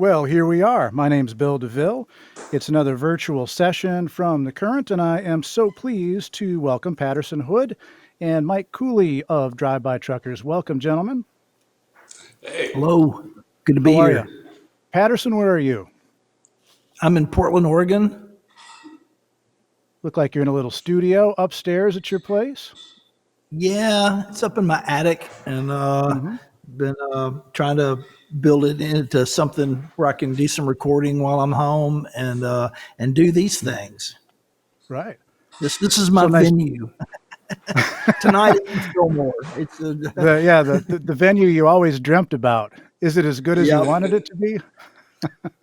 Well, here we are. My name's Bill DeVille. It's another virtual session from the Current, and I am so pleased to welcome Patterson Hood and Mike Cooley of Drive-By Truckers. Welcome, gentlemen. Hey, Hello. Good to be How are here. you? Patterson, where are you? I'm in Portland, Oregon. Look like you're in a little studio upstairs at your place. Yeah, it's up in my attic, and Hmm. been trying to build it into something where I can do some recording while I'm home and do these things. Right. This is So my nice. venue tonight. It's Fillmore. It's The venue you always dreamt about. Is it as good as you yeah, wanted it to be?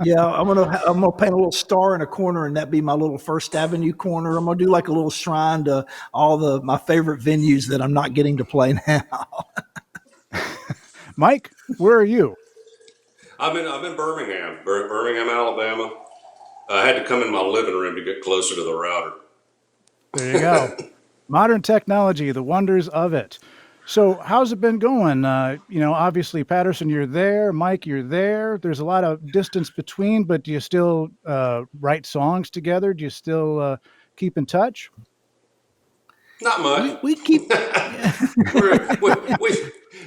yeah. I'm gonna paint a little star in a corner, and that be my little First Avenue corner. I'm gonna do like a little shrine to all my favorite venues that I'm not getting to play now. Mike, where are you? I'm in Birmingham, Birmingham, Alabama. I had to come in my living room to get closer to the router. There you go. Modern technology, the wonders of it. So, how's it been going? Obviously, Patterson, you're there. Mike, you're there. There's a lot of distance between, but do you still write songs together? Do you still keep in touch? Not much. We keep We're, we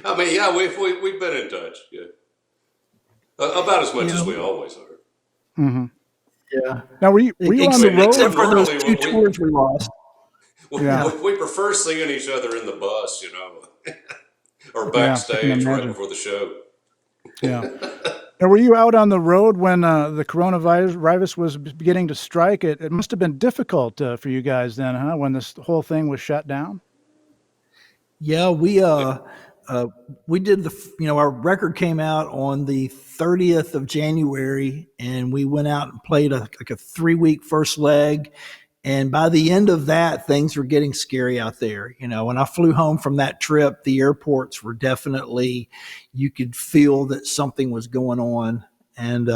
I mean, yeah, we've been in touch. Yeah, about as much you as we know always are. Hmm. yeah. Now, were you on the Except road? for those Normally, two tours we lost. Yeah, we prefer seeing each other in the bus, or yeah, I can backstage right imagine. before the show. Yeah. Now, were you out on the road when the coronavirus was beginning to strike? It must have been difficult for you guys then, huh? When this whole thing was shut down. Yeah, uh we did our record came out on the 30th of January, and we went out and played like a 3-week first leg. And by the end of that, things were getting scary out there. When I flew home from that trip, the airports were definitely, you could feel that something was going on. And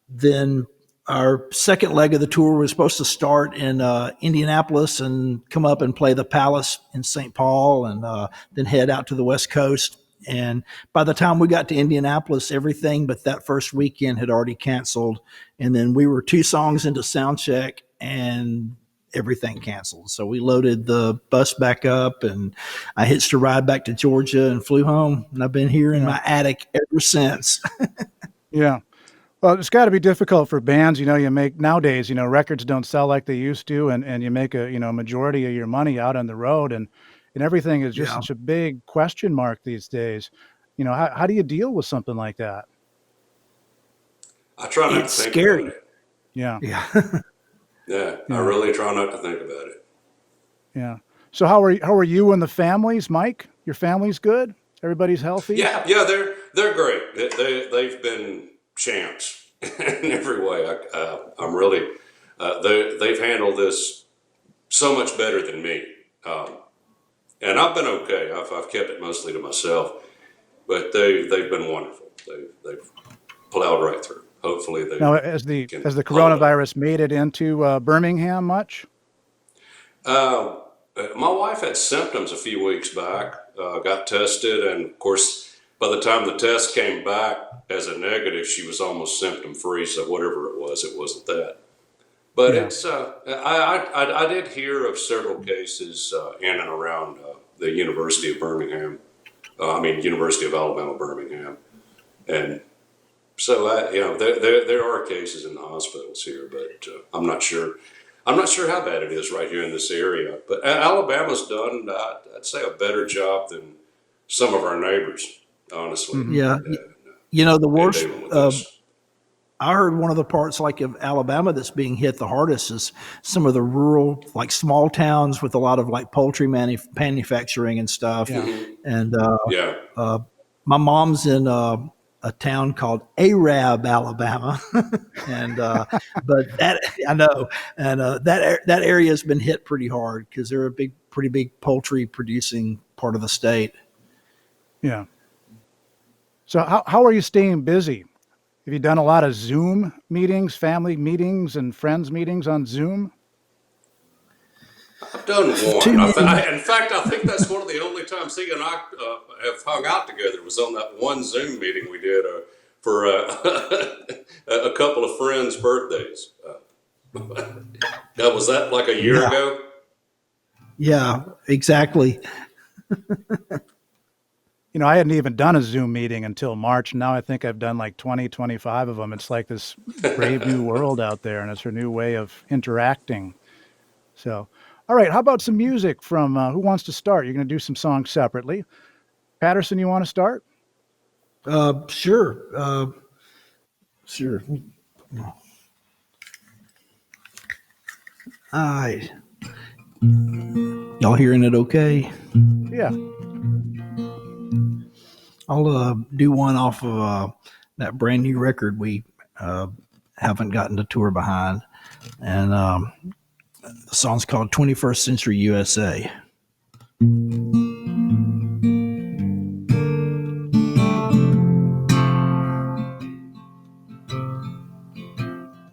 then our second leg of the tour was supposed to start in Indianapolis and come up and play the Palace in St. Paul, and then head out to the West Coast. And by the time we got to Indianapolis, everything but that first weekend had already canceled. And then we were 2 songs into sound check, and everything canceled. So we loaded the bus back up, and I hitched a ride back to Georgia and flew home. And I've been here in Yeah. my attic ever since. Yeah. Well, it's got to be difficult for bands. You make nowadays, records don't sell like they used to, and you make a, majority of your money out on the road, and everything is just Yeah, such a big question mark these days. How do you deal with something like that? I try not to it's think about scary. it. Yeah. Yeah. Yeah, I Yeah. really try not to think about it. Yeah. So how are you and the families, Mike? Your family's good? Everybody's healthy? Yeah, they're great. They've been champs in every way. I'm really they've handled this so much better than me, and I've been okay. I've kept it mostly to myself, but they've been wonderful. They've plowed right through. Hopefully, they Now, as the can as the hold up. coronavirus made it into Birmingham much? Uh, my wife had symptoms a few weeks back, got tested, and of course, by the time the test came back as a negative, she was almost symptom free. So whatever it wasn't that. But Yeah. it's I did hear of several cases in and around the University of Birmingham. University of Alabama, Birmingham, and so there are cases in the hospitals here, but I'm not sure. I'm not sure how bad it is right here in this area. But Alabama's done, I'd say, a better job than some of our neighbors, honestly, Hmm. Yeah. The in worst, dealing with this. I heard one of the parts like of Alabama that's being hit the hardest is some of the rural, like small towns with a lot of like poultry manufacturing and stuff. Yeah. Hmm. And Yeah. uh, my mom's in a town called Arab, Alabama, and but that I know, and that area has been hit pretty hard because they're pretty big poultry producing part of the state. Yeah. So how are you staying busy? Have you done a lot of Zoom meetings, family meetings, and friends meetings on Zoom? I've done Too one. many. In fact, I think that's one of the only times he and I have hung out together was on that one Zoom meeting we did for a couple of friends' birthdays. Now, was that like a year Yeah. ago? Yeah, exactly. You know, I hadn't even done a Zoom meeting until March. Now I think I've done like 20, 25 of them. It's like this brave new world out there, and it's a new way of interacting. So, all right, how about some music from who wants to start? You're going to do some songs separately. Patterson, you want to start? Sure. Sure. All right. Y'all hearing it okay? Yeah. I'll do one off of that brand new record we uh, haven't gotten the tour behind. And the song's called 21st Century USA.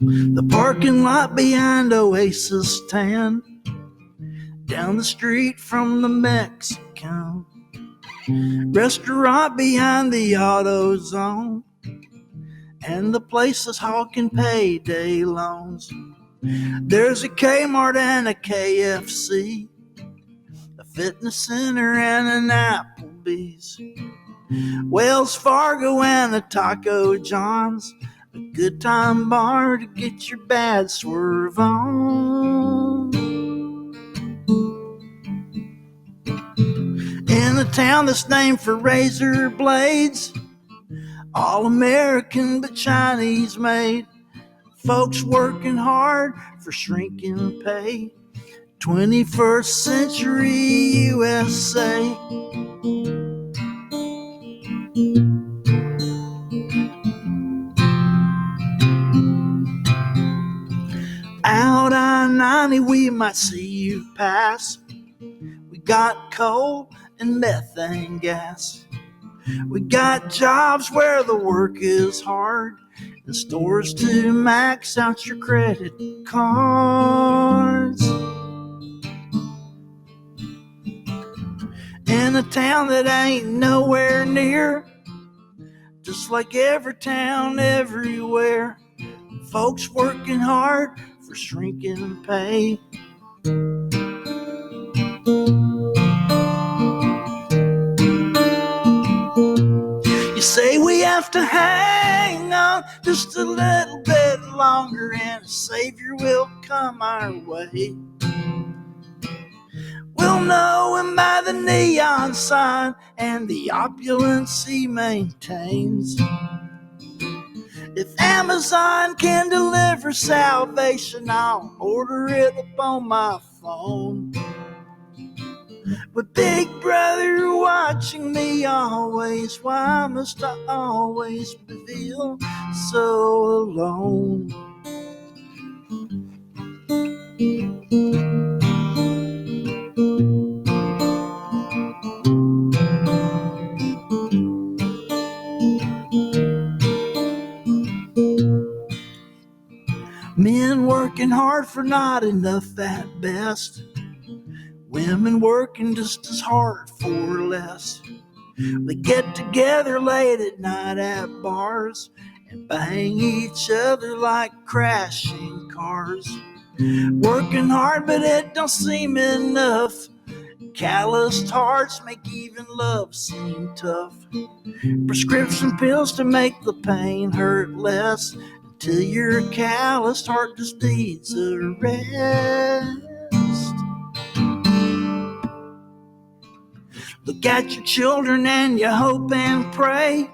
The parking lot behind Oasis Tan, down the street from the Mexican restaurant behind the Auto Zone, and the places hawking payday loans. There's a Kmart and a KFC, a fitness center and an Applebee's, Wells Fargo and a Taco John's, a good time bar to get your bad swerve on. In a town that's named for razor blades, all American but Chinese made, folks working hard for shrinking pay. 21st Century USA. Out I-90 we might see you pass. We got coal and methane gas. We got jobs where the work is hard, and stores to max out your credit cards. In a town that ain't nowhere near, just like every town everywhere, folks working hard for shrinking pay. You say we have to hang on just a little bit longer, and a savior will come our way. We'll know him by the neon sign and the opulence he maintains. If Amazon can deliver salvation, I'll order it up on my phone. With Big Brother watching me always, why must I always feel so alone? Men working hard for not enough at best. Women working just as hard for less. They get together late at night at bars and bang each other like crashing cars. Working hard, but it don't seem enough. Calloused hearts make even love seem tough. Prescription pills to make the pain hurt less, until your calloused heart just needs a rest. Look at your children and you hope and pray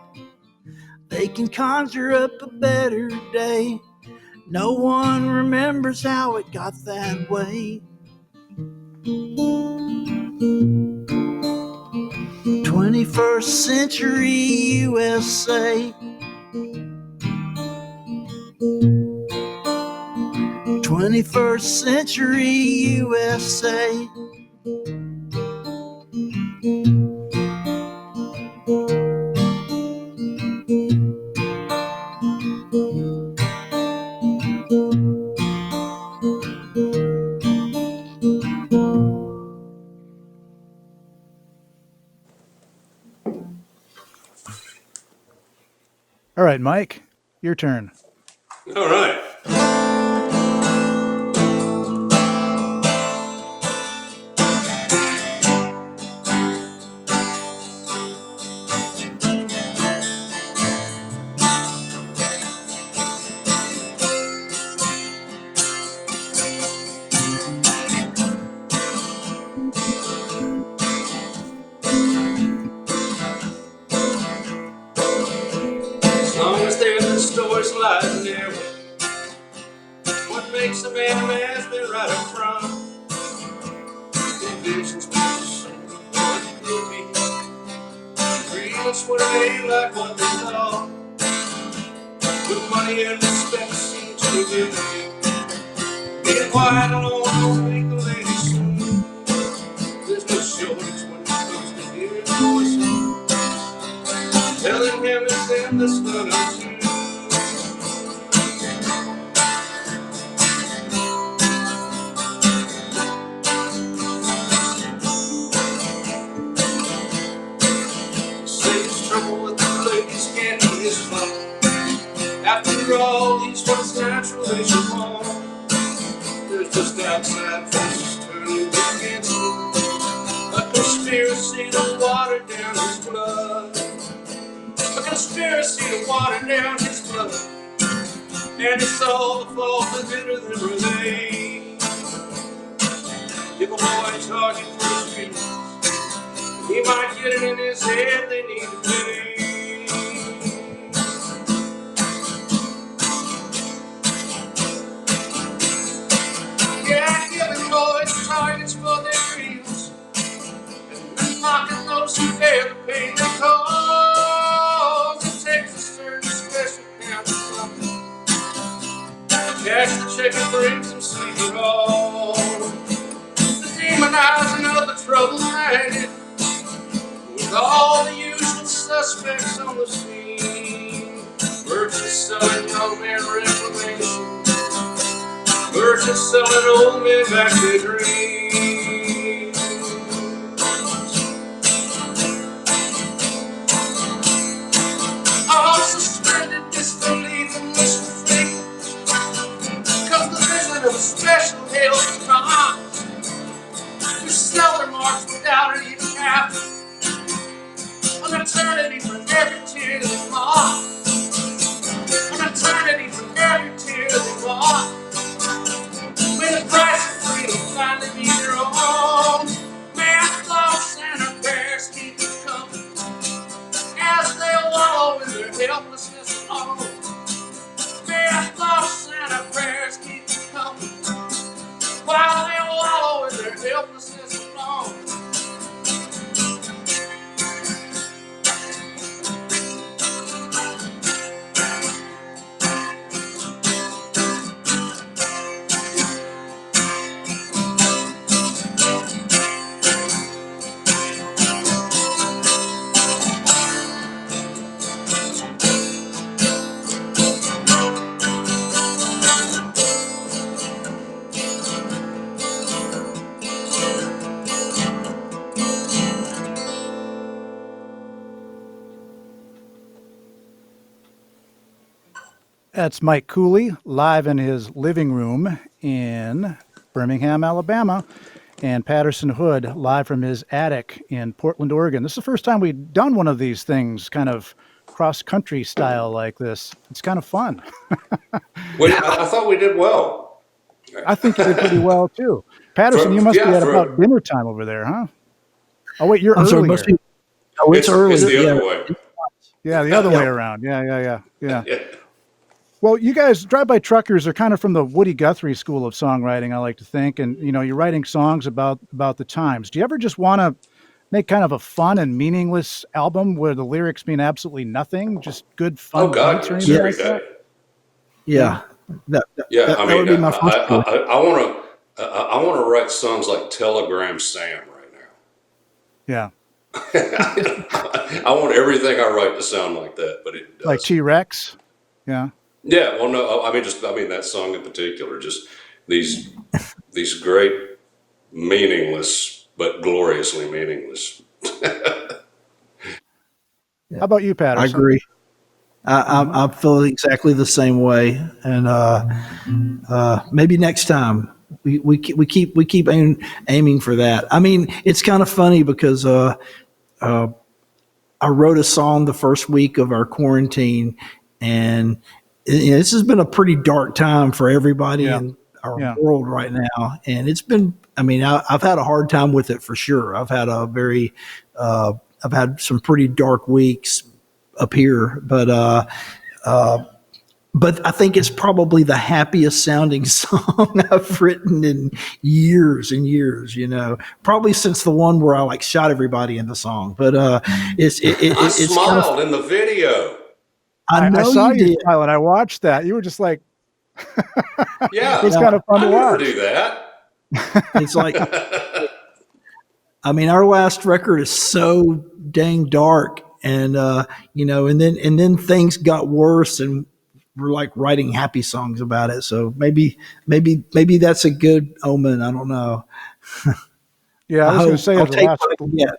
they can conjure up a better day. No one remembers how it got that way. 21st Century USA. 21st Century USA. All right, Mike, your turn. All right. As long as there's a story's light in there, what makes a man a man's been right up front. Visions what it could be. Grievance would have ain't like what they thought. With money and respect seem to reveal me. Being quiet alone don't make the lady soon. There's no shortage when it comes to hearing voices. Telling him it's them that's done it too. Say his trouble with the ladies can't be his fault. After all, he's what's natural they should want. There's just outside forces turning against him. A conspiracy to water down his blood. A conspiracy to water down his blood. And it's all the fault of bitter than relay. If a boy's target for his feelings, he might get it in his head they need to pay. Yeah, giving boys targets for their dreams, and then mocking those who bear the pain they cause. It takes a certain special kind of something. Cash the check and brings them sleep at all. The demonizing of the trouble-minded, with all the usual suspects on the scene. Merchants selling no man reclamation. Merchants selling old men back their dreams. All suspended disbelief and wishful thinking, 'cause the vision of a special hell comes. Who sell their marks without it even happening. An eternity for every tear they lost. An eternity for every tear they lost. When the price of freedom finally be their own, man's thoughts and our prayers keep them coming as they wallow in their helplessness alone. Man's thoughts and our prayers keep them coming while they wallow in their helplessness alone. That's Mike Cooley live in his living room in Birmingham, Alabama, and Patterson Hood live from his attic in Portland, Oregon. This is the first time we've done one of these things, kind of cross-country style like this. It's kind of fun. Well, I thought we did well. I think you did pretty well, too. Patterson, you must be at about dinner time over there, huh? Oh, wait, you're I'm sorry, earlier. must be. Oh, it's early. It's the yeah. other way. Yeah, the other Yeah. way around. Yeah. Yeah. Well, you guys, Drive-By Truckers, are kind of from the Woody Guthrie school of songwriting, I like to think. And, you know, you're writing songs about the times. Do you ever just want to make kind of a fun and meaningless album where the lyrics mean absolutely nothing, just good fun Oh God, beats or yes, anything every like that? day. Yeah. That I mean, would be my first choice. I want to write songs like Telegram Sam right now. Yeah. I want everything I write to sound like that, but it does. Like T-Rex? Yeah. Yeah, well, no, I mean that song in particular, just these great, meaningless but gloriously meaningless. How about you, Patterson? I agree. I feel exactly the same way, and maybe next time we keep aiming for that. I mean, it's kind of funny because I wrote a song the first week of our quarantine, and this has been a pretty dark time for everybody Yeah. in our Yeah. world right now. And it's been, I mean, I've had a hard time with it for sure. I've had some pretty dark weeks up here, but I think it's probably the happiest sounding song I've written in years and years, probably since the one where I like shot everybody in the song. But I it's kind of, smiled in the video. I I know saw you you did. smile and I watched that. You were just like, it Yeah, was Yeah. kind of fun to I never watch. do that. It's like, I mean, our last record is so dang dark, and and then things got worse, and we're like writing happy songs about it. So maybe that's a good omen. I don't know. Yeah, I I was going to hope say I'll the take last. what I can get.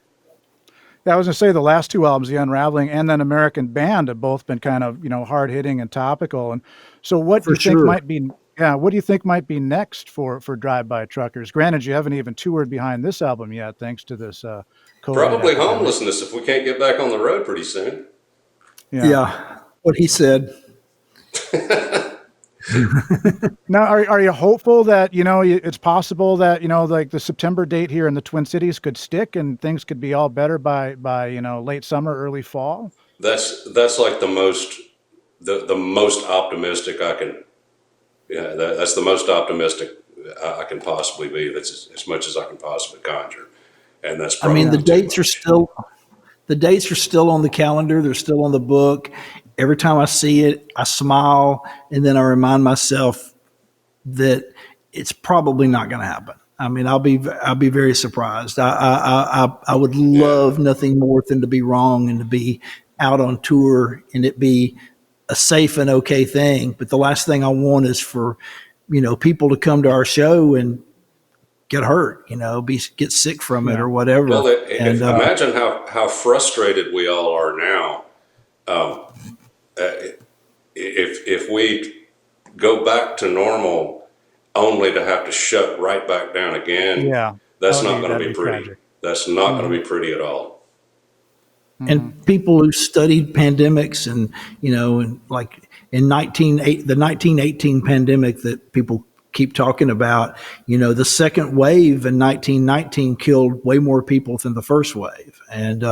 Yeah, I was going to say the last two albums, The Unraveling and then American Band, have both been kind of hard hitting and topical. And so, what do For you think sure. might be? Yeah, what do you think might be next for Drive By Truckers? Granted, you haven't even toured behind this album yet, thanks to this COVID Probably epidemic. homelessness if we can't get back on the road pretty soon. Yeah. Yeah, what he said. Now, are you hopeful that it's possible that like the September date here in the Twin Cities could stick and things could be all better by late summer, early fall? That's like the most optimistic I can. Yeah, that's the most optimistic I can possibly be. That's as much as I can possibly conjure, and that's I mean, probably too much. the dates are still on the calendar. They're still on the book. Every time I see it, I smile, and then I remind myself that it's probably not going to happen. I mean, I'll be very surprised. I would Yeah, love nothing more than to be wrong and to be out on tour and it be a safe and okay thing. But the last thing I want is for people to come to our show and get hurt, get sick from it Yeah. or whatever. well, And imagine how frustrated we all are now. Um, if we go back to normal, only to have to shut right back down again, Yeah, that's not going to that'd be be pretty. tragic. That's not going Hmm. to be pretty at all. Hmm. and people who studied pandemics and and like the 1918 pandemic that people keep talking about, the second wave in 1919 killed way more people than the first wave, and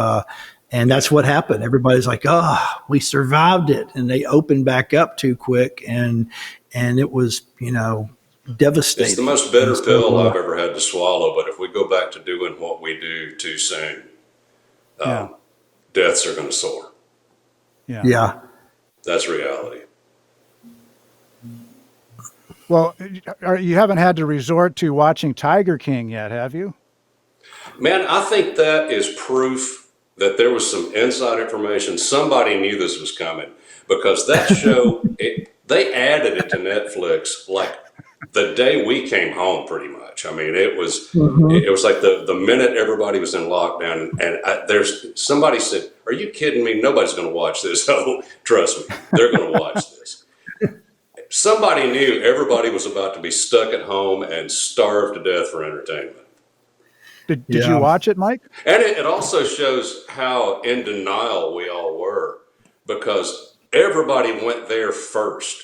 that's what happened. Everybody's like, oh, we survived it, and they opened back up too quick, and it was It's the devastating. most bitter And pill so I've ever had to swallow. But if we go back to doing what we do too soon, Yeah. deaths are going to soar. Yeah. yeah. That's reality. Well, you haven't had to resort to watching Tiger King yet, have you? Man, I think that is proof that there was some inside information. Somebody knew this was coming because that show, they added it to Netflix like the day we came home, pretty much. I mean, it was Mhm. it was like the minute everybody was in lockdown, and there's somebody said, "Are you kidding me? Nobody's going to watch this." Oh, trust me, they're going to watch this. Somebody knew everybody was about to be stuck at home and starved to death for entertainment. Did you Yeah. watch it, Mike? And it also shows how in denial we all were because everybody went there first.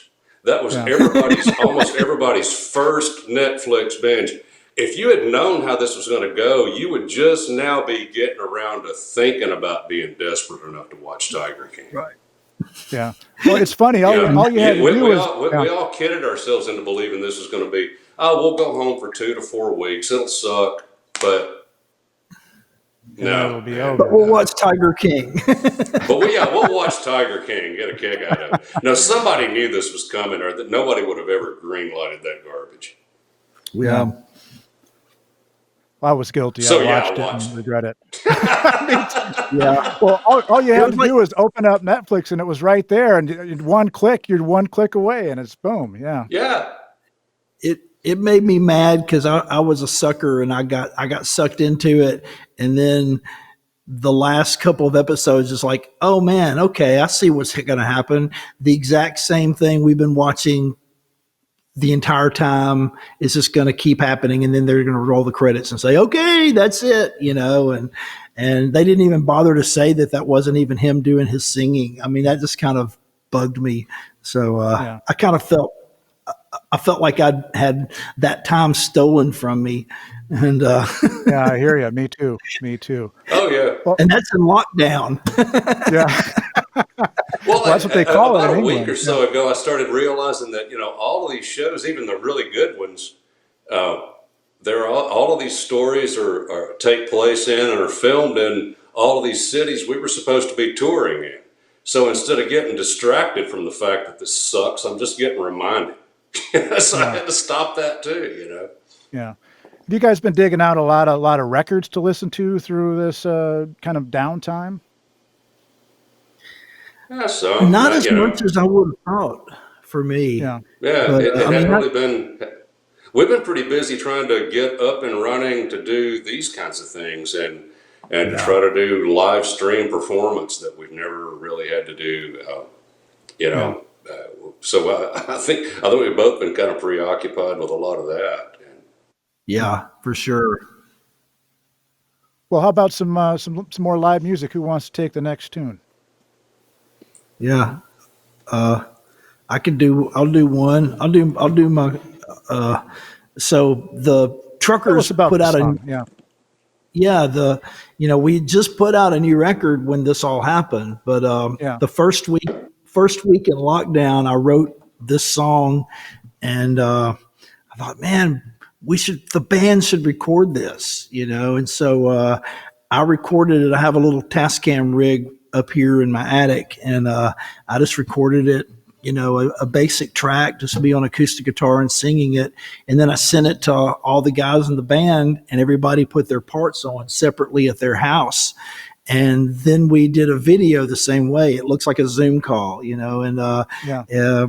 That was Yeah. almost everybody's first Netflix binge. If you had known how this was going to go, you would just now be getting around to thinking about being desperate enough to watch Tiger King. Right. Yeah. Well, it's funny. All Yeah, you had to we, do we, was all, we, yeah. we all kidded ourselves into believing this was going to be, oh, we'll go home for 2 to 4 weeks. It'll suck, but And then it'll no. be Man. But over. we'll watch Tiger King. But we'll watch Tiger King, get a kick out of it. No, somebody knew this was coming, or that nobody would have ever greenlighted that garbage. Yeah. I was guilty. So I yeah, watched I it watched and it. regret it. Yeah. Well, all you It had was to like, do was open up Netflix, and it was right there. And in one click, you're one click away, and it's boom. Yeah. Yeah, it made me mad because I was a sucker and I got sucked into it, and then the last couple of episodes is like, oh man, okay, I see what's going to happen. The exact same thing we've been watching the entire time is just going to keep happening. And then they're going to roll the credits and say, okay, that's it, and they didn't even bother to say that wasn't even him doing his singing. I mean, that just kind of bugged me. So I kind of felt like I'd had that time stolen from me. And Yeah, I hear you. Me too. Oh yeah. and that's in lockdown. Yeah. Well, that's what they call it about in a week England. or so ago, I started realizing that all of these shows, even the really good ones, they're all of these stories are take place in and are filmed in all of these cities we were supposed to be touring in. So instead of getting distracted from the fact that this sucks, I'm just getting reminded. So I had to stop that too. Yeah. Have you guys been digging out a lot of records to listen to through this kind of downtime? Yeah, so Not as much as I would have thought for me. Yeah. Yeah, But it I mean, hadn't really been. We've been pretty busy trying to get up and running to do these kinds of things and to try to do live stream performance that we've never really had to do. So I think we've both been kind of preoccupied with a lot of that. yeah, for sure. Well, how about some more live music? Who wants to take the next tune? Yeah. I'll do one. I'll do my, so the Tell truckers us about put the out song. Yeah. we just put out a new record when this all happened, but, Yeah. the first week in lockdown, I wrote this song and, I thought, man, the band should record this, and so, I recorded it. I have a little Tascam rig up here in my attic, and I just recorded it, a basic track, just to be on acoustic guitar and singing it. And then I sent it to all the guys in the band, and everybody put their parts on separately at their house. And then we did a video the same way. It looks like a Zoom call, and Yeah.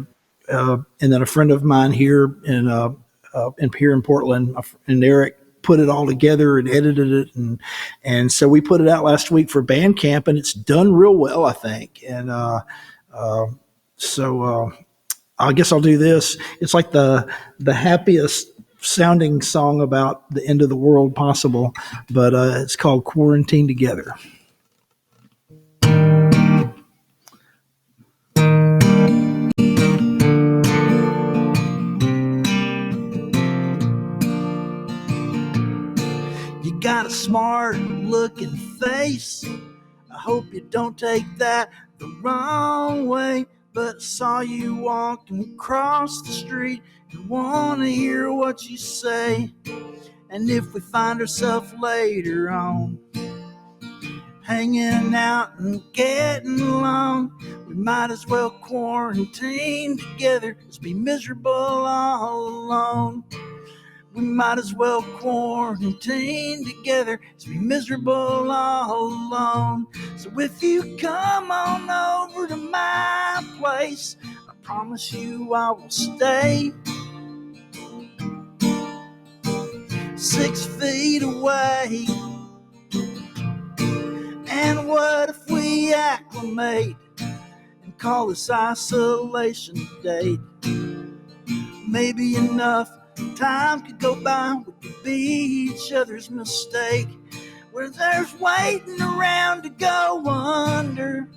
and then a friend of mine here in Portland, and Eric, put it all together and edited it, and so we put it out last week for Bandcamp, and it's done real well, I think. And so I guess I'll do this. It's like the happiest sounding song about the end of the world possible, but it's called "Quarantine Together." You got a smart looking face. I hope you don't take that the wrong way. But I saw you walking across the street and want to hear what you say. And if we find ourselves later on hanging out and getting along, we might as well quarantine together as be miserable all alone. We might as well quarantine together as be miserable all alone. So if you come on over to my place, I promise you I will stay 6 feet away. And what if we acclimate and call this isolation date? Maybe enough time could go by, we could be each other's mistake. Where there's waiting around to go under,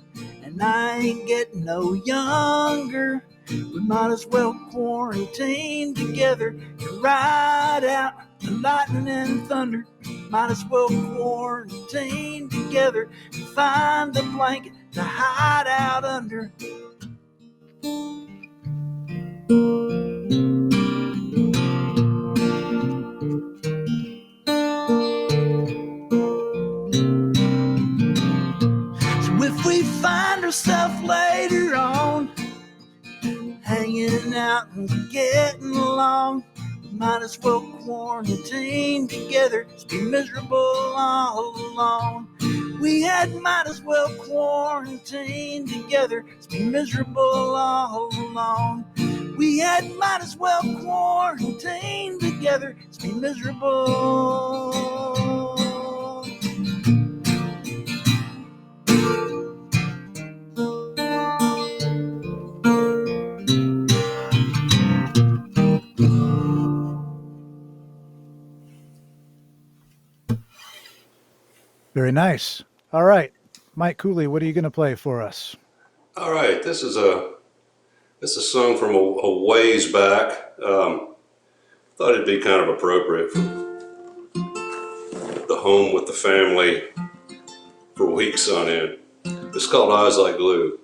and I ain't getting no younger. We might as well quarantine together and ride out the lightning and thunder. Might as well quarantine together and find a blanket to hide out under. If we find ourselves later on hanging out and getting along, we might as well quarantine together, just be miserable all alone. Might as well quarantine together, just be miserable all alone. Might as well quarantine together, just be miserable Very nice. All right, Mike Cooley, what are you going to play for us? All right, this is a song from a ways back. Thought it'd be kind of appropriate for the home with the family for weeks on end. It's called Eyes Like Glue.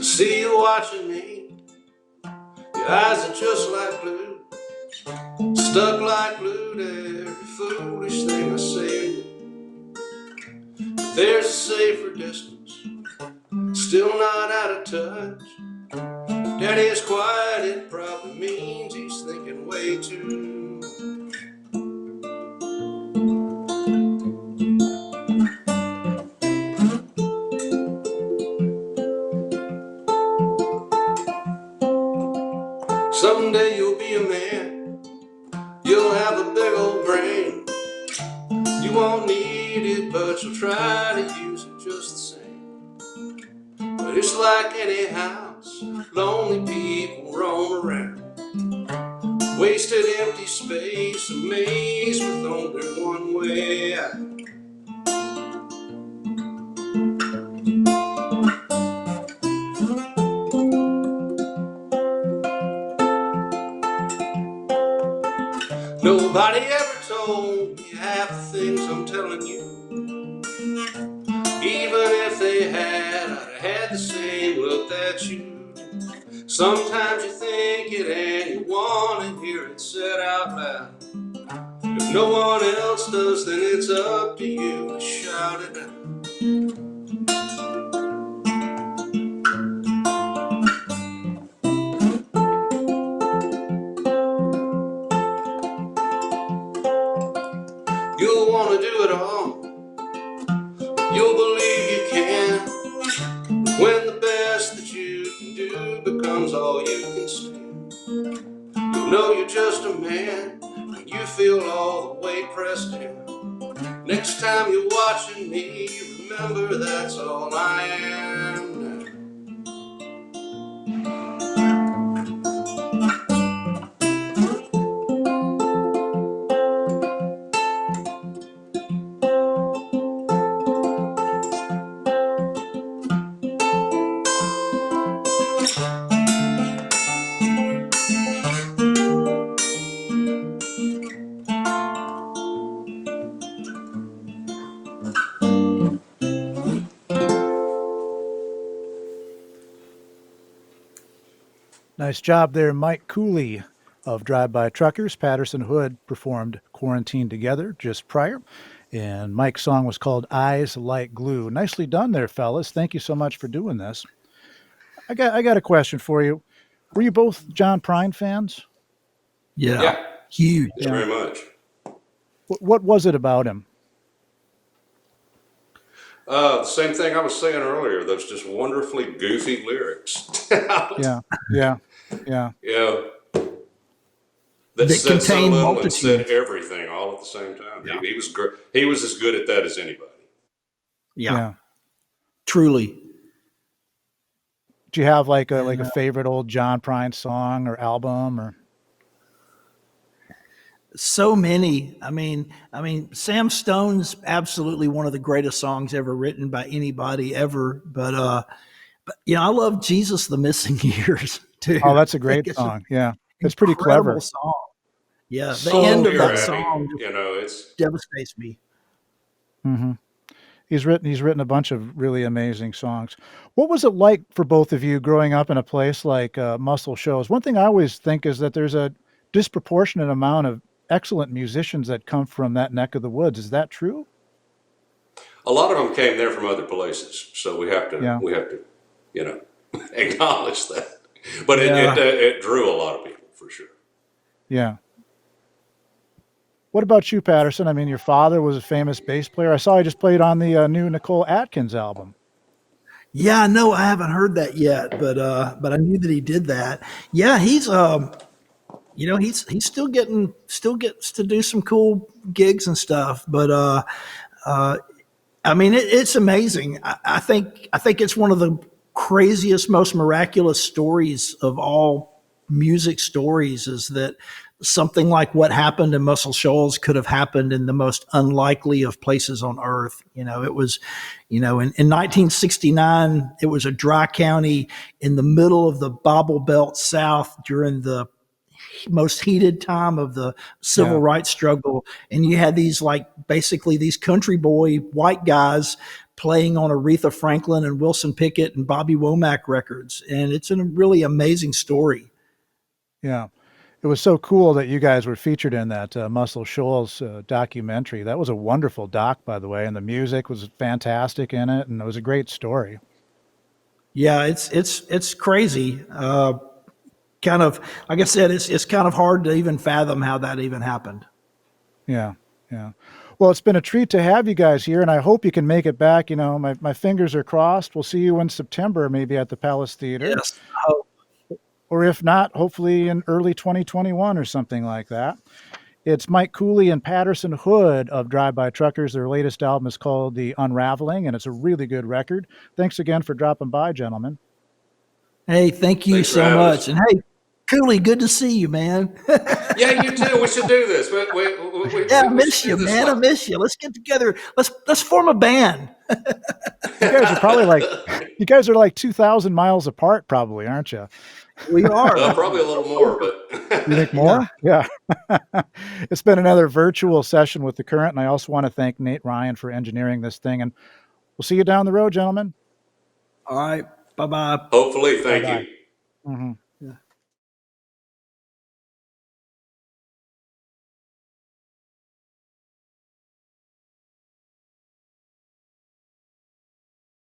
See you watching me, your eyes are just like glue, stuck like glue to every foolish thing I say. But there's a safer distance, still not out of touch. Daddy is quiet, it probably means he's thinking way too much. Someday you'll be a man, you'll have a big old brain. You won't need it, but you'll try to use it just the same. But it's like any house, lonely people roam around. Wasted empty space, a maze with only one way out. Nobody ever told me half the things I'm telling you. Even if they had, I'd have had the same look that you do. Sometimes you think it and you want to hear it said out loud. If no one else does, then it's up to you to shout it out. You'll want to do it all, you'll believe you can. When the best that you can do becomes all you can stand, you'll know you're just a man when you feel all the weight pressed in. Next time you're watching me, remember that's all I am now. Nice job there, Mike Cooley of Drive-By Truckers. Patterson Hood performed Quarantine Together just prior, and Mike's song was called Eyes Like Glue. Nicely done there, fellas. Thank you so much for doing this. I got a question for you. Were you both John Prine fans? Yeah, Yeah, huge. yeah, very much. What was it about him? The same thing I was saying earlier, those just wonderfully goofy lyrics. Yeah, yeah, yeah, Yeah, that That said so contain little and said multitudes. everything all at the same time. Yeah. He was great. He was as good at that as anybody. Yeah, yeah. truly. Do you have like a And, favorite old John Prine song or album or? so many. I mean, Sam Stone's absolutely one of the greatest songs ever written by anybody ever. But I love Jesus the Missing Years too. Oh, that's a I think great it's an song. Yeah, it's pretty incredible clever. song. Yeah, the Oh, end of dear that Abby, song just you know, it's devastates me. Hmm. He's written a bunch of really amazing songs. What was it like for both of you growing up in a place like Muscle Shoals? One thing I always think is that there's a disproportionate amount of excellent musicians that come from that neck of the woods. Is that true? a lot of them came there from other places, so Yeah, we have to, you know, acknowledge that. But Yeah. it drew a lot of people for sure. yeah. What about you, Patterson? I mean, your father was a famous bass player. I saw he just played on the new Nicole Atkins album. Yeah, no, I haven't heard that yet, but I knew that he did that. Yeah, he's he's still gets to do some cool gigs and stuff. But I mean, it's amazing. I think it's one of the craziest, most miraculous stories of all music stories is that something like what happened in Muscle Shoals could have happened in the most unlikely of places on earth. It was, in 1969, it was a dry county in the middle of the Bible Belt South during the most heated time of the civil Yeah. rights struggle. And you had these, like, basically these country boy white guys playing on Aretha Franklin and Wilson Pickett and Bobby Womack records. And it's a really amazing story. Yeah. It was so cool that you guys were featured in that Muscle Shoals documentary. That was a wonderful doc, by the way, and the music was fantastic in it, and it was a great story. Yeah, it's crazy. Kind of, like I said, it's kind of hard to even fathom how that even happened. Yeah, yeah. Well, it's been a treat to have you guys here, and I hope you can make it back. My fingers are crossed. We'll see you in September, maybe at the Palace Theater, Yes. Oh, or if not, hopefully in early 2021 or something like that. It's Mike Cooley and Patterson Hood of Drive-By Truckers. Their latest album is called The Unraveling, and it's a really good record. Thanks again for dropping by, gentlemen. hey, thank you Thanks for so having much. us. And hey, Cooley, good to see you, man. Yeah, you too. We should do this. Yeah, I We should miss do you, this man. I like. miss you. Let's get together. Let's form a band. You guys are probably like, you guys are like 2,000 miles apart, probably, aren't you? We are. Probably a little more, but You think Yeah. more? Yeah. It's been another virtual session with the Current, and I also want to thank Nate Ryan for engineering this thing. And we'll see you down the road, gentlemen. All right. Bye bye. hopefully, Bye thank bye. you. Mhm.